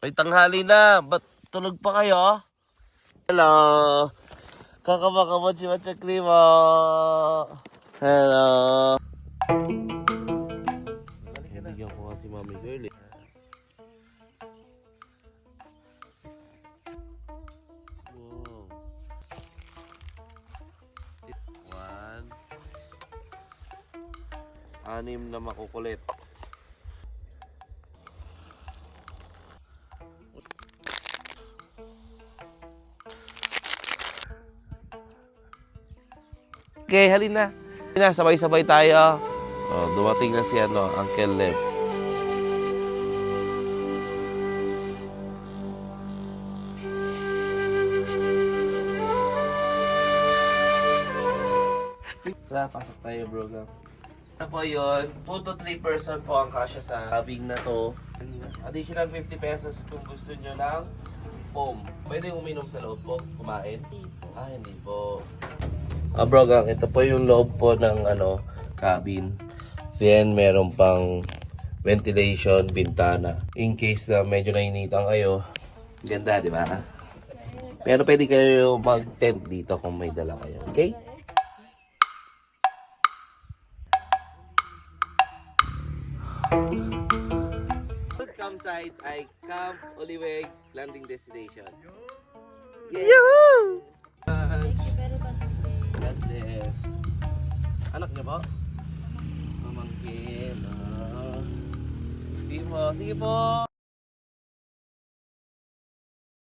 Ay, tanghali na. Ba't tulog pa kayo? Hello. Kakabaka si Machaklima. Hello. Nabigyan ko nga si Mami Girl eh. Wow. 1. 6 na makukulit. Okay, halina. Halina, sabay-sabay tayo. Oh, dumating na si Uncle Lev. Tara, pasok tayo, bro. Ito po yun, 2 to 3 person po ang kasya sa cabin na to. Additional 50 pesos kung gusto nyo ng foam. Pwede uminom sa loob po, kumain? Hindi po. Bro, ito po yung loob po ng cabin. Then, meron pang ventilation, bintana. In case na medyo nainitan kayo, ganda, di ba? Pero pwede kayo mag-tent dito kung may dala kayo, okay? Campsite ay Camp Oliweg Landing Destination. Yoo! Thank you very much. God bless. Anak niyo po? Mamangkin. Sige po.